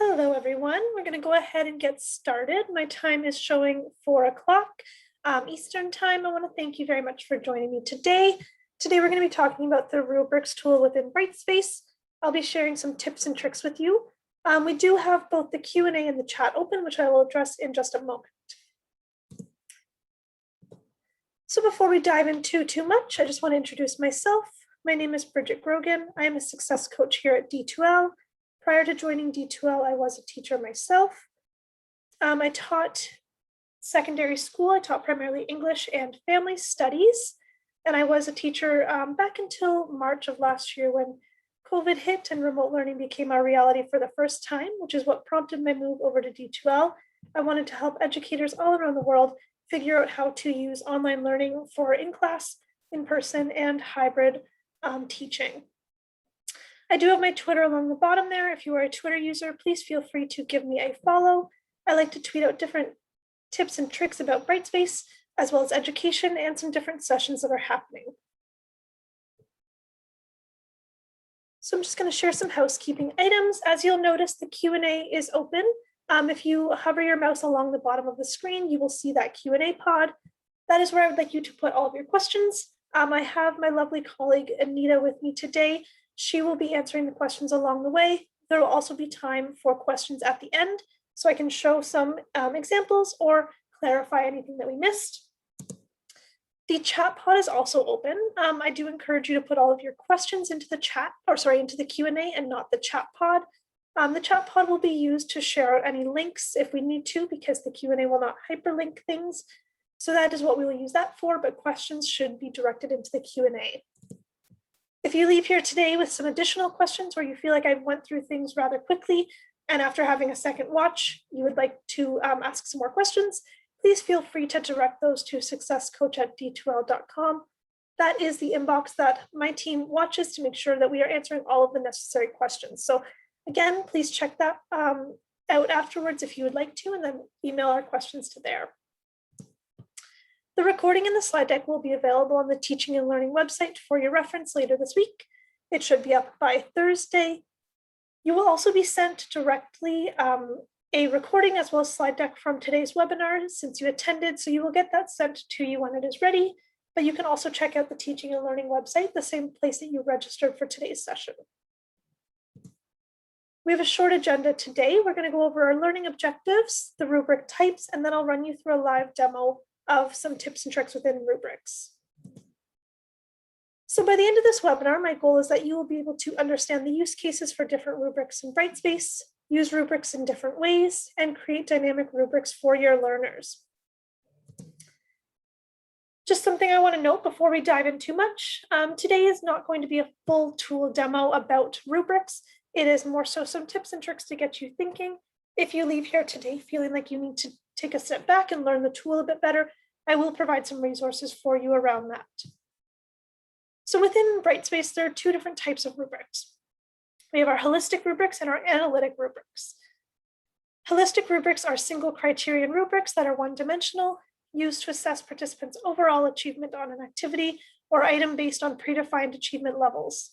Hello, everyone. We're going to go ahead and get started. My time is showing 4 o'clock Eastern time. I want to thank you very much for joining me today. Today, we're going to be talking about the Rubrics tool within Brightspace. I'll be sharing some tips and tricks with you. We do have both the Q&A and the chat open, which I will address in just a moment. So before we dive into too much, I just want to introduce myself. My name is Bridget Grogan. I am a success coach here at D2L. Prior to joining D2L, I was a teacher myself. I taught secondary school. I taught primarily English and family studies. And I was a teacher back until March of last year when COVID hit and remote learning became our reality for the first time, which is what prompted my move over to D2L. I wanted to help educators all around the world figure out how to use online learning for in-class, in-person, and hybrid teaching. I do have my Twitter along the bottom there. If you are a Twitter user, please feel free to give me a follow. I like to tweet out different tips and tricks about Brightspace, as well as education and some different sessions that are happening. So I'm just going to share some housekeeping items. As you'll notice, the Q&A is open. If you hover your mouse along the bottom of the screen, you will see that Q&A pod. That is where I would like you to put all of your questions. I have my lovely colleague Anita with me today. She will be answering the questions along the way. There will also be time for questions at the end, so I can show some examples or clarify anything that we missed. The chat pod is also open. I do encourage you to put all of your questions into the chat, into the Q&A and not the chat pod. The chat pod will be used to share out any links if we need to, because the Q&A will not hyperlink things. So that is what we will use that for, but questions should be directed into the Q&A. If you leave here today with some additional questions, or you feel like I went through things rather quickly, and after having a second watch, you would like to ask some more questions, please feel free to direct those to successcoach@d2l.com. That is the inbox that my team watches to make sure that we are answering all of the necessary questions. So again, please check that out afterwards if you would like to, and then email our questions to there. The recording and the slide deck will be available on the Teaching and Learning website for your reference later this week. It should be up by Thursday. You will also be sent directly a recording as well as slide deck from today's webinar since you attended, so you will get that sent to you when it is ready, but you can also check out the Teaching and Learning website, the same place that you registered for today's session. We have a short agenda today. We're going to go over our learning objectives, the rubric types, and then I'll run you through a live demo of some tips and tricks within rubrics. So by the end of this webinar, my goal is that you will be able to understand the use cases for different rubrics in Brightspace, use rubrics in different ways, and create dynamic rubrics for your learners. Just something I want to note before we dive in too much. Today is not going to be a full tool demo about rubrics. It is more so some tips and tricks to get you thinking. If you leave here today feeling like you need to take a step back and learn the tool a bit better, I will provide some resources for you around that. So within Brightspace, there are two different types of rubrics. We have our holistic rubrics and our analytic rubrics. Holistic rubrics are single criterion rubrics that are one-dimensional, used to assess participants' overall achievement on an activity or item based on predefined achievement levels.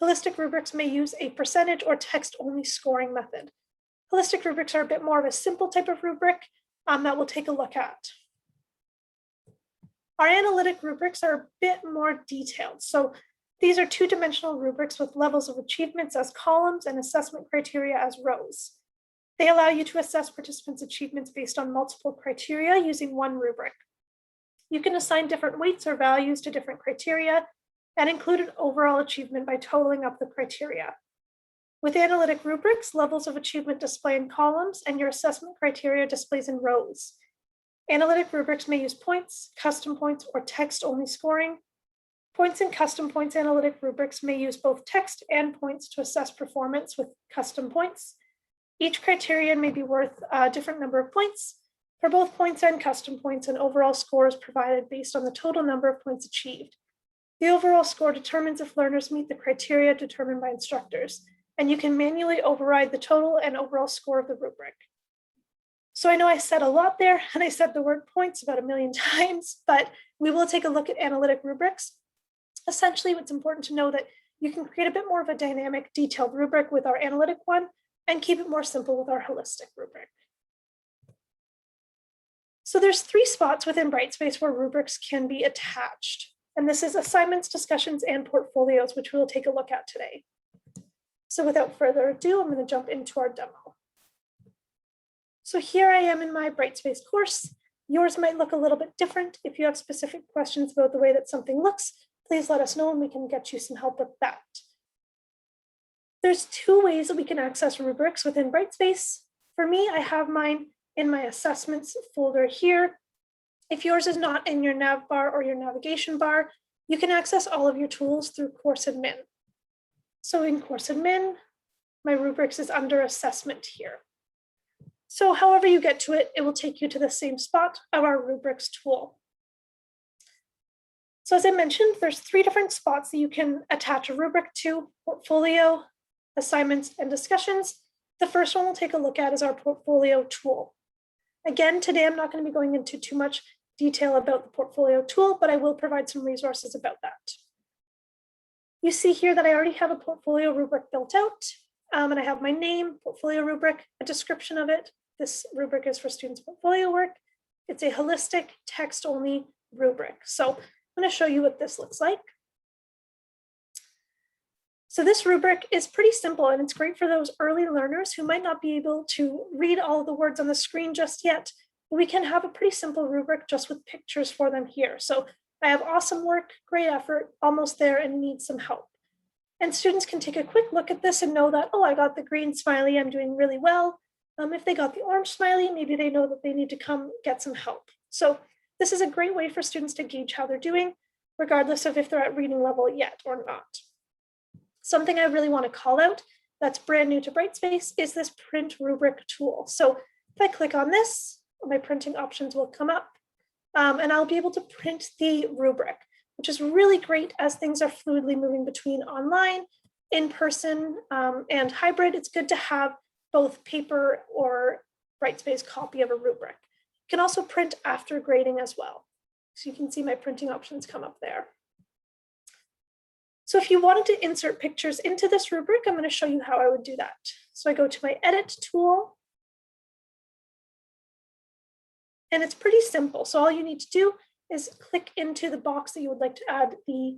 Holistic rubrics may use a percentage or text-only scoring method. Holistic rubrics are a bit more of a simple type of rubric that we'll take a look at. Our analytic rubrics are a bit more detailed. So these are two-dimensional rubrics with levels of achievements as columns and assessment criteria as rows. They allow you to assess participants' achievements based on multiple criteria using one rubric. You can assign different weights or values to different criteria and include an overall achievement by totaling up the criteria. With analytic rubrics, levels of achievement display in columns and your assessment criteria displays in rows. Analytic rubrics may use points, custom points, or text-only scoring. Points and custom points analytic rubrics may use both text and points to assess performance with custom points. Each criterion may be worth a different number of points. For both points and custom points, an overall score is provided based on the total number of points achieved. The overall score determines if learners meet the criteria determined by instructors, and you can manually override the total and overall score of the rubric. So I know I said a lot there, and I said the word points about 1 million times, but we will take a look at analytic rubrics. Essentially, it's important to know that you can create a bit more of a dynamic, detailed rubric with our analytic one, and keep it more simple with our holistic rubric. So there's 3 spots within Brightspace where rubrics can be attached. And this is assignments, discussions, and portfolios, which we'll take a look at today. So without further ado, I'm going to jump into our demo. So here I am in my Brightspace course. Yours might look a little bit different. If you have specific questions about the way that something looks, please let us know and we can get you some help with that. There's 2 ways that we can access rubrics within Brightspace. For me, I have mine in my assessments folder here. If yours is not in your nav bar or your navigation bar, you can access all of your tools through Course Admin. So in Course Admin, my rubrics is under assessment here. So however you get to it, it will take you to the same spot of our rubrics tool. So as I mentioned, there's 3 different spots that you can attach a rubric to: portfolio, assignments, and discussions. The first one we'll take a look at is our portfolio tool. Again, today I'm not going to be going into too much detail about the portfolio tool, but I will provide some resources about that. You see here that I already have a portfolio rubric built out, and I have my name, portfolio rubric, a description of it. This rubric is for students' portfolio work. It's a holistic text-only rubric. So I'm going to show you what this looks like. So this rubric is pretty simple, and it's great for those early learners who might not be able to read all of the words on the screen just yet. We can have a pretty simple rubric just with pictures for them here. So I have awesome work, great effort, almost there, and need some help. And students can take a quick look at this and know that, oh, I got the green smiley, I'm doing really well. If they got the orange smiley, maybe they know that they need to come get some help. So this is a great way for students to gauge how they're doing, regardless of if they're at reading level yet or not. Something I really want to call out that's brand new to Brightspace is this print rubric tool. So if I click on this, my printing options will come up, and I'll be able to print the rubric, which is really great as things are fluidly moving between online, in person, and hybrid. It's good to have both paper or Brightspace copy of a rubric. You can also print after grading as well. So you can see my printing options come up there. So if you wanted to insert pictures into this rubric, I'm going to show you how I would do that. So I go to my edit tool, and it's pretty simple. So all you need to do is click into the box that you would like to add the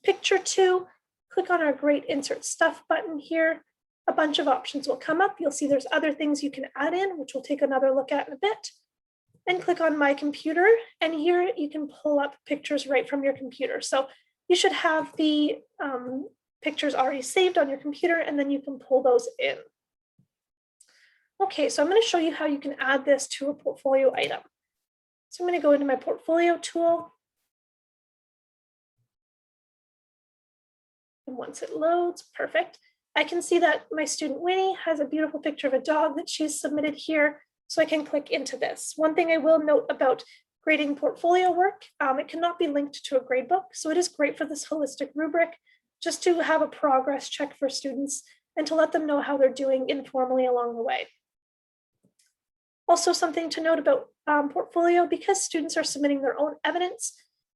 picture to, click on our great insert stuff button here. A bunch of options will come up. You'll see there's other things you can add in, which we'll take another look at in a bit. And click on my computer, and here you can pull up pictures right from your computer. So you should have the pictures already saved on your computer, and then you can pull those in. Okay, so I'm going to show you how you can add this to a portfolio item. So I'm going to go into my portfolio tool. And once it loads, perfect. I can see that my student Winnie has a beautiful picture of a dog that she's submitted here, so I can click into this. One thing I will note about grading portfolio work, it cannot be linked to a gradebook, so it is great for this holistic rubric just to have a progress check for students and to let them know how they're doing informally along the way. Also, something to note about portfolio, because students are submitting their own evidence,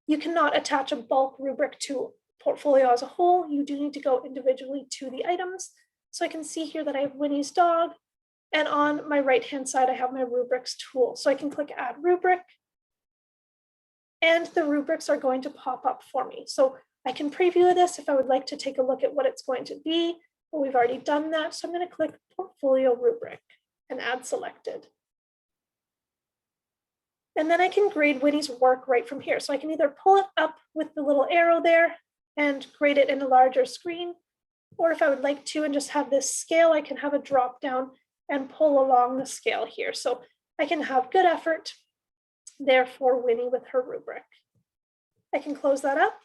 you cannot attach a bulk rubric to portfolio as a whole. You do need to go individually to the items. So I can see here that I have Winnie's dog, and on my right-hand side, I have my rubrics tool. So I can click add rubric, and the rubrics are going to pop up for me. So I can preview this if I would like to take a look at what it's going to be, but we've already done that. So I'm going to click portfolio rubric and add selected. And then I can grade Winnie's work right from here. So I can either pull it up with the little arrow there and grade it in a larger screen, or if I would like to and just have this scale, I can have a drop down and pull along the scale here. So I can have good effort there for Winnie with her rubric. I can close that up,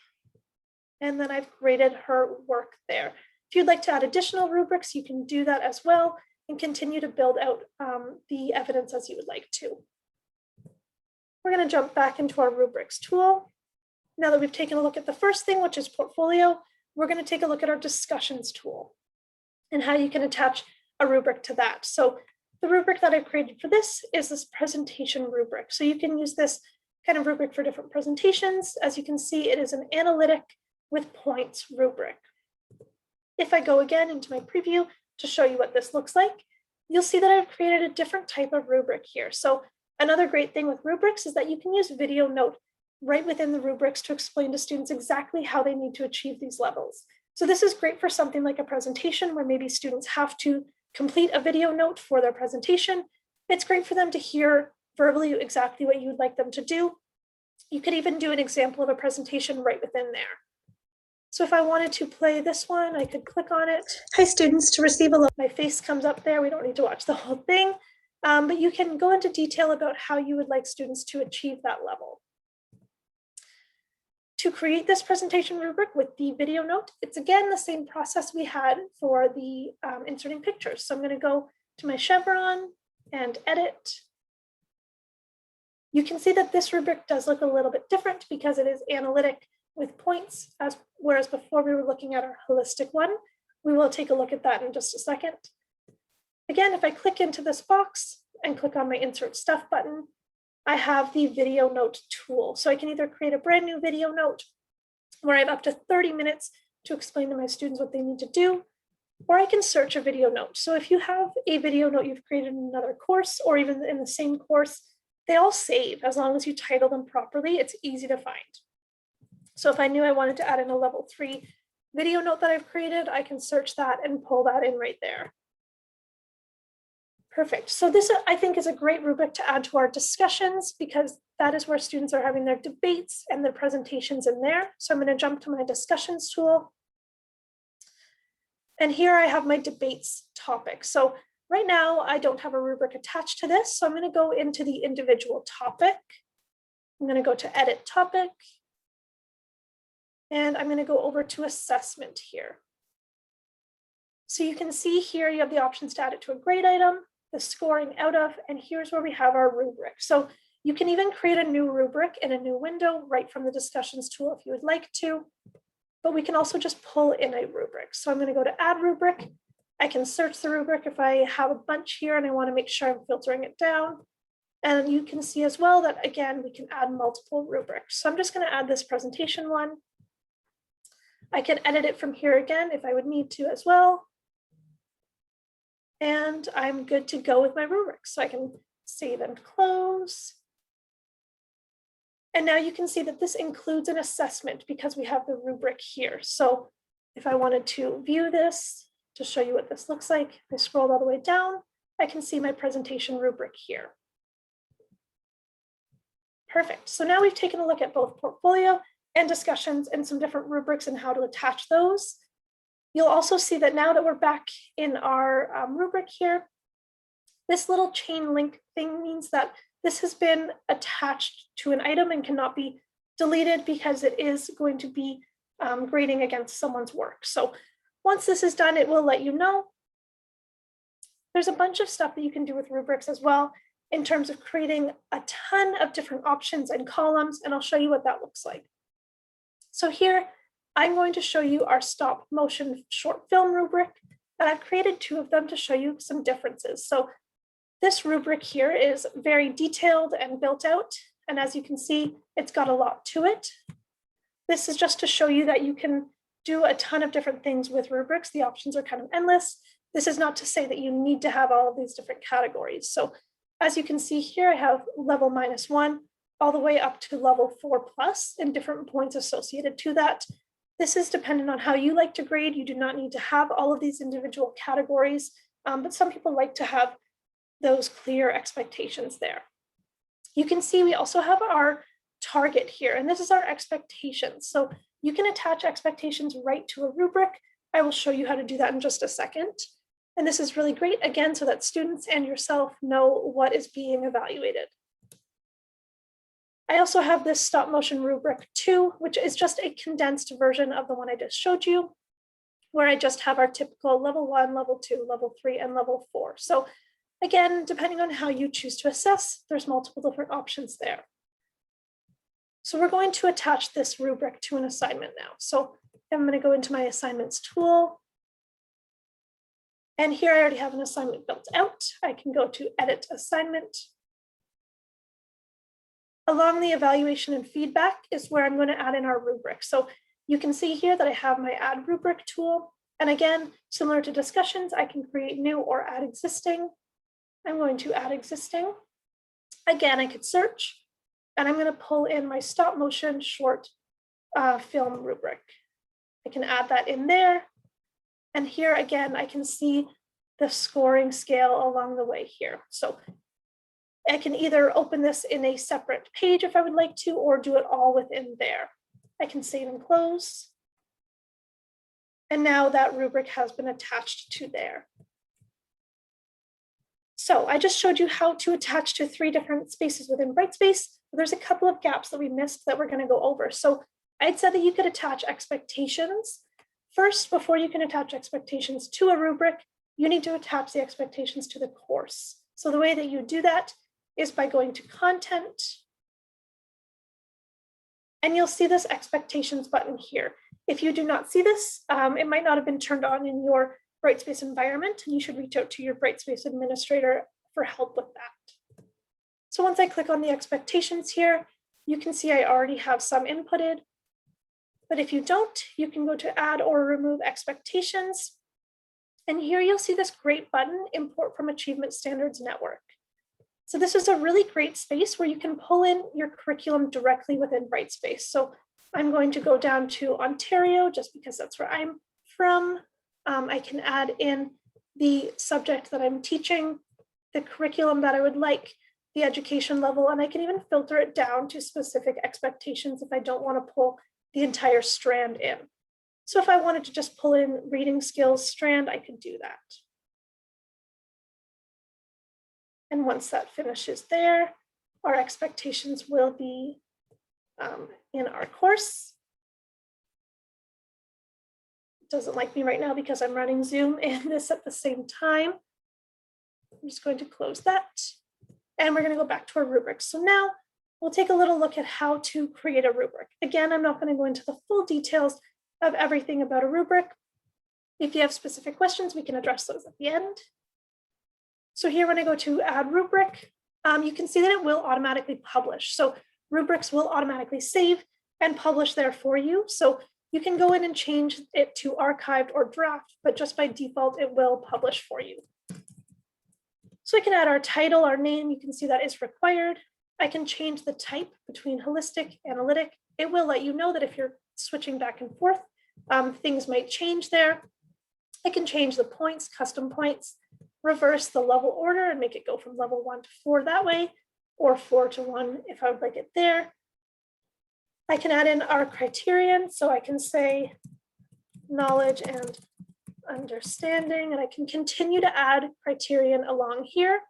and then I've graded her work there. If you'd like to add additional rubrics, you can do that as well and continue to build out the evidence as you would like to. We're going to jump back into our rubrics tool. Now that we've taken a look at the first thing, which is portfolio, we're going to take a look at our discussions tool and how you can attach a rubric to that. So the rubric that I've created for this is this presentation rubric. So you can use this kind of rubric for different presentations. As you can see, it is an analytic with points rubric. If I go again into my preview, to show you what this looks like, you'll see that I've created a different type of rubric here. So another great thing with rubrics is that you can use video note right within the rubrics to explain to students exactly how they need to achieve these levels. So this is great for something like a presentation where maybe students have to complete a video note for their presentation. It's great for them to hear verbally exactly what you'd like them to do. You could even do an example of a presentation right within there. So if I wanted to play this one, I could click on it. Hi students, to receive a my face comes up there. We don't need to watch the whole thing, but you can go into detail about how you would like students to achieve that level. To create this presentation rubric with the video note, it's again the same process we had for the inserting pictures. So I'm going to go to my chevron and edit. You can see that this rubric does look a little bit different because it is analytic with points, whereas before we were looking at our holistic one. We will take a look at that in just a second. Again, if I click into this box and click on my Insert Stuff button, I have the video note tool. So I can either create a brand new video note where I have up to 30 minutes to explain to my students what they need to do, or I can search a video note. So if you have a video note you've created in another course or even in the same course, they all save as long as you title them properly. It's easy to find. So if I knew I wanted to add in a level 3 video note that I've created, I can search that and pull that in right there. Perfect. So this, I think, is a great rubric to add to our discussions because that is where students are having their debates and their presentations in there. So I'm going to jump to my discussions tool. And here I have my debates topic. So right now I don't have a rubric attached to this. So I'm going to go into the individual topic. I'm going to go to edit topic. And I'm going to go over to assessment here. So you can see here you have the options to add it to a grade item, the scoring out of, and here's where we have our rubric. So you can even create a new rubric in a new window right from the discussions tool if you would like to, but we can also just pull in a rubric. So I'm going to go to add rubric. I can search the rubric if I have a bunch here and I want to make sure I'm filtering it down. And you can see as well that, again, we can add multiple rubrics. So I'm just going to add this presentation one. I can edit it from here again if I would need to as well. And I'm good to go with my rubric. So I can save and close. And now you can see that this includes an assessment because we have the rubric here. So if I wanted to view this to show you what this looks like, if I scroll all the way down, I can see my presentation rubric here. Perfect. So now we've taken a look at both portfolio and discussions and some different rubrics and how to attach those. You'll also see that now that we're back in our rubric here, this little chain link thing means that this has been attached to an item and cannot be deleted because it is going to be grading against someone's work. So once this is done, it will let you know. There's a bunch of stuff that you can do with rubrics as well in terms of creating a ton of different options and columns, and I'll show you what that looks like. So here, I'm going to show you our stop motion short film rubric, and I've created 2 of them to show you some differences. So this rubric here is very detailed and built out, and as you can see, it's got a lot to it. This is just to show you that you can do a ton of different things with rubrics. The options are kind of endless. This is not to say that you need to have all of these different categories. So as you can see here, I have level -1 all the way up to level 4+ and different points associated to that. This is dependent on how you like to grade. You do not need to have all of these individual categories, but some people like to have those clear expectations there. You can see we also have our target here, and this is our expectations. So you can attach expectations right to a rubric. I will show you how to do that in just a second. And this is really great, again, so that students and yourself know what is being evaluated. I also have this stop motion rubric 2, which is just a condensed version of the one I just showed you, where I just have our typical level 1, level 2, level 3, and level 4. So again, depending on how you choose to assess, there's multiple different options there. So we're going to attach this rubric to an assignment now. So I'm going to go into my assignments tool. And here I already have an assignment built out. I can go to edit assignment. Along the evaluation and feedback is where I'm going to add in our rubric. So you can see here that I have my add rubric tool. And again, similar to discussions, I can create new or add existing. I'm going to add existing. Again, I could search, and I'm going to pull in my stop motion short film rubric. I can add that in there. And here again, I can see the scoring scale along the way here. So I can either open this in a separate page if I would like to, or do it all within there. I can save and close. And now that rubric has been attached to there. So I just showed you how to attach to 3 different spaces within Brightspace. There's a couple of gaps that we missed that we're going to go over. So I'd said that you could attach expectations. First, before you can attach expectations to a rubric, you need to attach the expectations to the course. So the way that you do that is by going to content, and you'll see this expectations button here. If you do not see this, it might not have been turned on in your Brightspace environment, and you should reach out to your Brightspace administrator for help with that. So once I click on the expectations here, you can see I already have some inputted. But if you don't, you can go to add or remove expectations. And here you'll see this great button, import from Achievement Standards Network. So this is a really great space where you can pull in your curriculum directly within Brightspace. So I'm going to go down to Ontario just because that's where I'm from. I can add in the subject that I'm teaching, the curriculum that I would like, the education level, and I can even filter it down to specific expectations if I don't want to pull the entire strand in. So if I wanted to just pull in reading skills strand, I could do that. And once that finishes there, our expectations will be in our course. It doesn't like me right now because I'm running Zoom and this at the same time. I'm just going to close that. And we're going to go back to our rubrics. So now we'll take a little look at how to create a rubric. Again, I'm not going to go into the full details of everything about a rubric. If you have specific questions, we can address those at the end. So here, when I go to add rubric, you can see that it will automatically publish. So rubrics will automatically save and publish there for you. So you can go in and change it to archived or draft, but just by default, it will publish for you. So I can add our title, our name. You can see that is required. I can change the type between holistic, analytic. It will let you know that if you're switching back and forth, things might change there. I can change the points, custom points, reverse the level order and make it go from level 1 to 4 that way, or 4 to 1 if I would like it there. I can add in our criterion. So I can say knowledge and understanding, and I can continue to add criterion along here.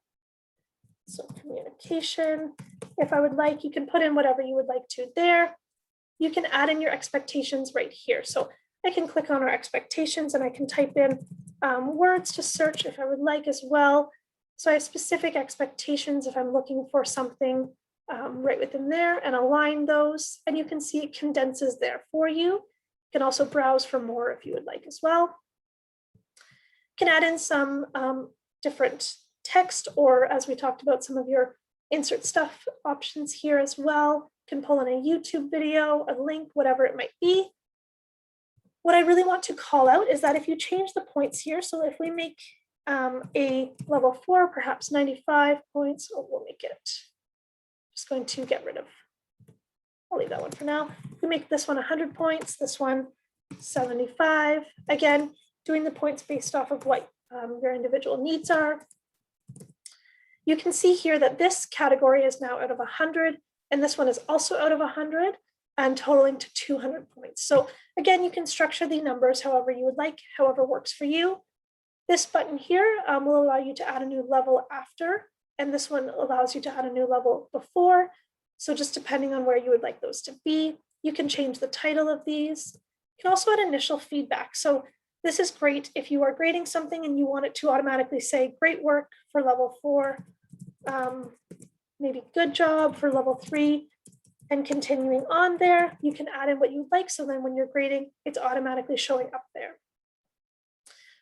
So communication, if I would like, you can put in whatever you would like to there. You can add in your expectations right here. So I can click on our expectations and I can type in words to search if I would like as well. So I have specific expectations if I'm looking for something right within there and align those. And you can see it condenses there for you. You can also browse for more if you would like as well. You can add in some different text, or as we talked about, some of your insert stuff options here as well. You can pull in a YouTube video, a link, whatever it might be. What I really want to call out is that if you change the points here, so if we make a level 4, perhaps 95 points, we'll make it, just going to get rid of, I'll leave that one for now. We make this one 100 points, this one 75. Again, doing the points based off of what your individual needs are. You can see here that this category is now out of 100, and this one is also out of 100, and totaling to 200 points. So again, you can structure the numbers however you would like, however works for you. This button here will allow you to add a new level after, and this one allows you to add a new level before. So just depending on where you would like those to be, you can change the title of these. You can also add initial feedback. So this is great if you are grading something and you want it to automatically say great work for level 4, maybe good job for level 3, and continuing on there. You can add in what you'd like, so then when you're grading, it's automatically showing up there.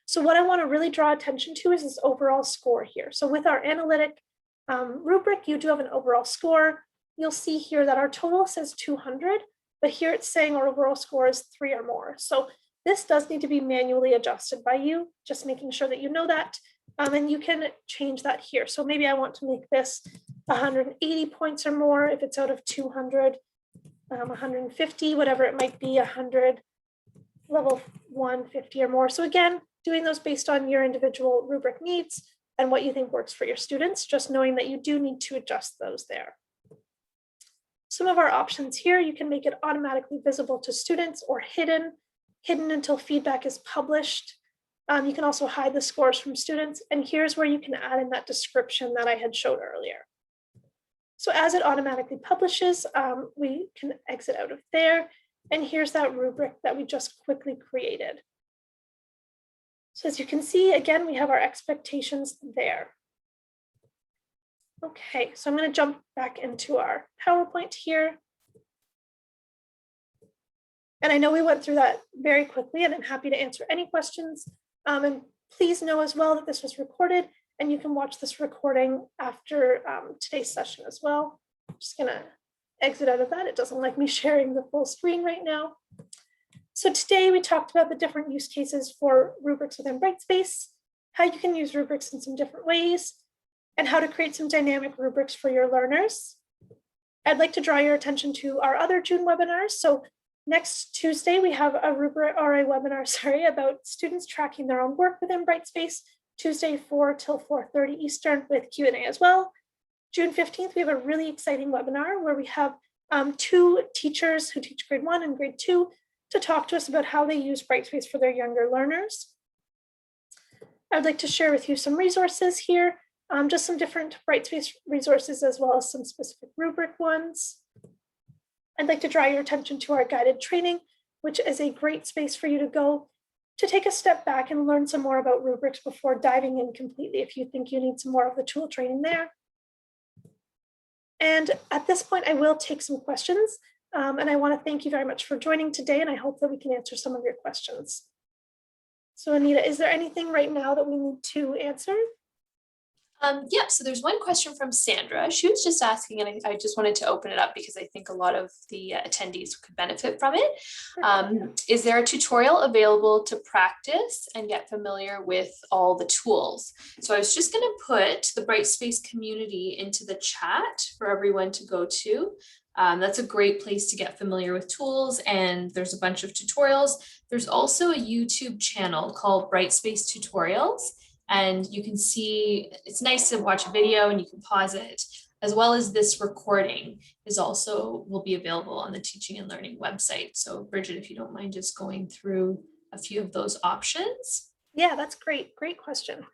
So what I want to really draw attention to is this overall score here. So with our analytic rubric, you do have an overall score. You'll see here that our total says 200, but here it's saying our overall score is 3 or more. So This does need to be manually adjusted by you, just making sure that you know that. And you can change that here. So maybe I want to make this 180 points or more if it's out of 200, 150, whatever it might be, 100, level 150 or more. So again, doing those based on your individual rubric needs and what you think works for your students, just knowing that you do need to adjust those there. Some of our options here, you can make it automatically visible to students or hidden until feedback is published. You can also hide the scores from students. And here's where you can add in that description that I had showed earlier. So as it automatically publishes, we can exit out of there. And here's that rubric that we just quickly created. So as you can see, again, we have our expectations there. Okay, so I'm going to jump back into our PowerPoint here. And I know we went through that very quickly, and I'm happy to answer any questions. And please know as well that this was recorded, and you can watch this recording after today's session as well. I'm just going to exit out of that. It doesn't like me sharing the full screen right now. So today we talked about the different use cases for rubrics within Brightspace, how you can use rubrics in some different ways, and how to create some dynamic rubrics for your learners. I'd like to draw your attention to our other June webinars. So next Tuesday, we have a rubric or a webinar, about students tracking their own work within Brightspace, Tuesday 4 till 4:30 Eastern with Q&A as well. June 15th, we have a really exciting webinar where we have 2 teachers who teach grade 1 and grade 2 to talk to us about how they use Brightspace for their younger learners. I'd like to share with you some resources here, just some different Brightspace resources as well as some specific rubric ones. I'd like to draw your attention to our guided training, which is a great space for you to go to take a step back and learn some more about rubrics before diving in completely if you think you need some more of the tool training there. And at this point, I will take some questions. And I want to thank you very much for joining today, and I hope that we can answer some of your questions. So Anita, is there anything right now that we need to answer? Yeah, so there's one question from Sandra. She was just asking, and I just wanted to open it up because I think a lot of the attendees could benefit from it. Is there a tutorial available to practice and get familiar with all the tools? So I was just going to put the Brightspace community into the chat for everyone to go to. That's a great place to get familiar with tools, and there's a bunch of tutorials. There's also a YouTube channel called Brightspace Tutorials. And you can see, it's nice to watch a video and you can pause it, as well as this recording will be available on the teaching and learning website. So Bridget, if you don't mind just going through a few of those options. Yeah, that's great. Great question.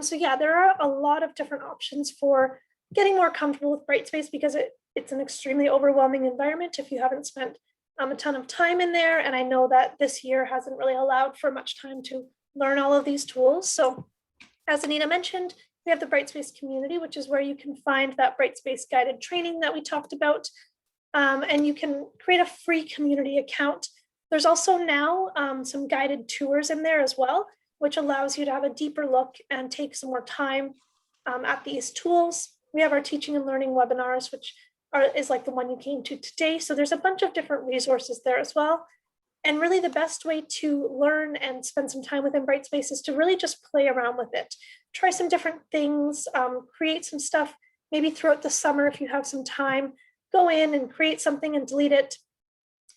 So yeah, there are a lot of different options for getting more comfortable with Brightspace because it's an extremely overwhelming environment if you haven't spent a ton of time in there. And I know that this year hasn't really allowed for much time to learn all of these tools. So as Anita mentioned, we have the Brightspace community, which is where you can find that Brightspace guided training that we talked about. And you can create a free community account. There's also now some guided tours in there as well, which allows you to have a deeper look and take some more time at these tools. We have our teaching and learning webinars, which is like the one you came to today. So there's a bunch of different resources there as well. And really the best way to learn and spend some time within Brightspace is to really just play around with it. Try some different things, create some stuff, maybe throughout the summer if you have some time, go in and create something and delete it,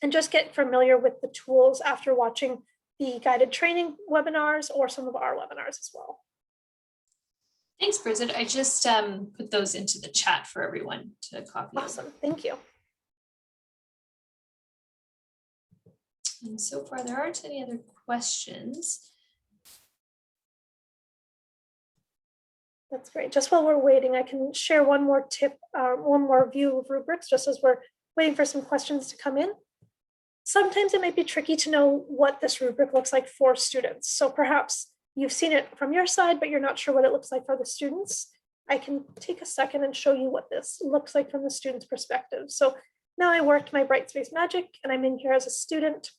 and just get familiar with the tools after watching the guided training webinars or some of our webinars as well. Thanks, Bridget. I just put those into the chat for everyone to copy. Awesome, thank you. And so far, there aren't any other questions. That's great. Just while we're waiting, I can share one more tip, one more view of rubrics, just as we're waiting for some questions to come in. Sometimes it might be tricky to know what this rubric looks like for students. So perhaps you've seen it from your side, but you're not sure what it looks like for the students. I can take a second and show you what this looks like from the student's perspective. So now I worked my Brightspace magic and I'm in here as a student.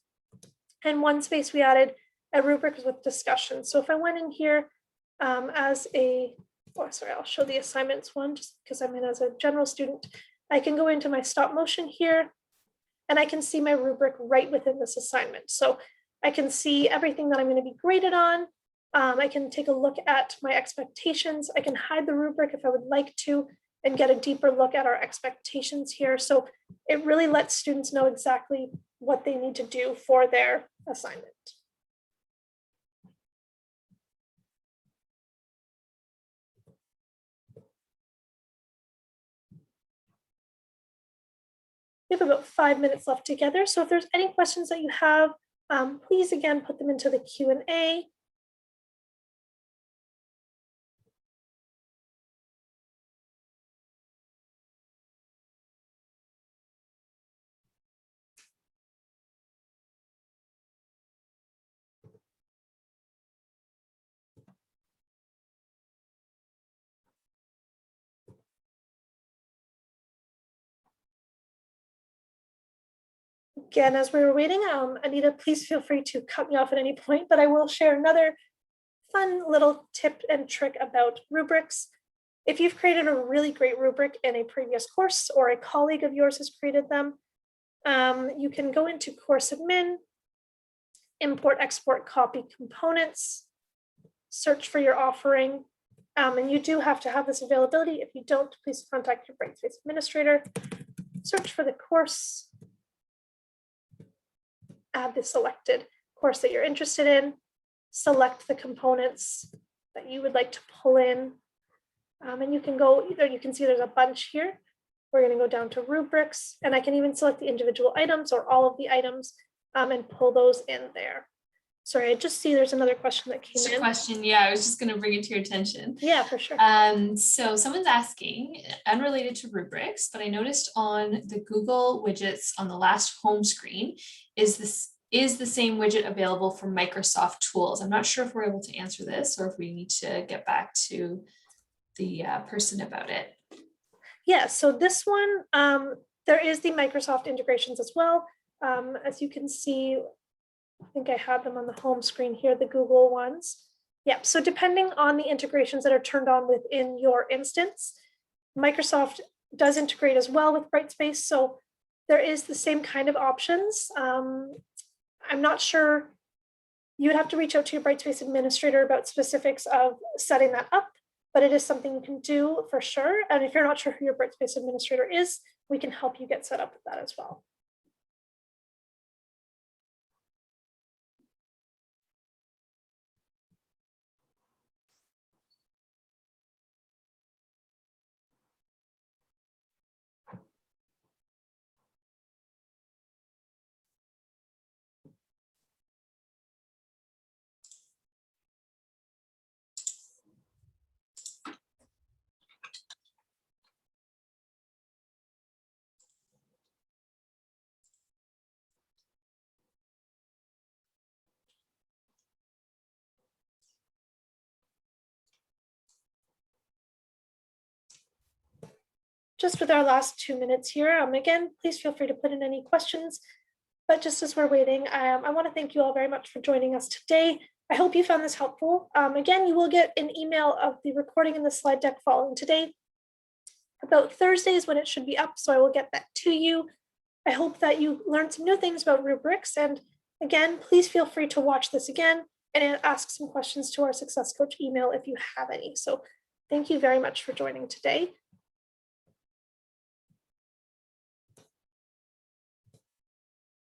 And one space we added a rubric with discussion. So if I went in here as a, I'll show the assignments one just because I'm in as a general student. I can go into my stop motion here and I can see my rubric right within this assignment. So I can see everything that I'm going to be graded on. I can take a look at my expectations. I can hide the rubric if I would like to and get a deeper look at our expectations here. So it really lets students know exactly what they need to do for their assignment. We have about 5 minutes left together. So if there's any questions that you have, please again, put them into the Q&A. Again, as we were waiting, Anita, please feel free to cut me off at any point, but I will share another fun little tip and trick about rubrics. If you've created a really great rubric in a previous course or a colleague of yours has created them, you can go into course admin, import, export, copy components, search for your offering. And you do have to have this availability. If you don't, please contact your Brightspace administrator. Search for the course, add the selected course that you're interested in, select the components that you would like to pull in. And you can go either, you can see there's a bunch here. We're going to go down to rubrics, and I can even select the individual items or all of the items and pull those in there. Sorry, I just see there's another question that came in. Question, yeah, I was just going to bring it to your attention. Yeah, for sure. So someone's asking, unrelated to rubrics, but I noticed on the Google widgets on the last home screen, is the same widget available for Microsoft tools? I'm not sure if we're able to answer this or if we need to get back to the person about it. Yeah, so this one, there is the Microsoft integrations as well. As you can see, I think I have them on the home screen here, the Google ones. Yeah, so depending on the integrations that are turned on within your instance, Microsoft does integrate as well with Brightspace. So there is the same kind of options. I'm not sure, you would have to reach out to your Brightspace administrator about specifics of setting that up, but it is something you can do for sure. And if you're not sure who your Brightspace administrator is, we can help you get set up with that as well. Just with our last 2 minutes here, again, please feel free to put in any questions. But just as we're waiting, I want to thank you all very much for joining us today. I hope you found this helpful. Again, you will get an email of the recording and the slide deck following today. About Thursdays when it should be up, so I will get that to you. I hope that you learned some new things about rubrics. And again, please feel free to watch this again and ask some questions to our Success Coach email if you have any. So thank you very much for joining today.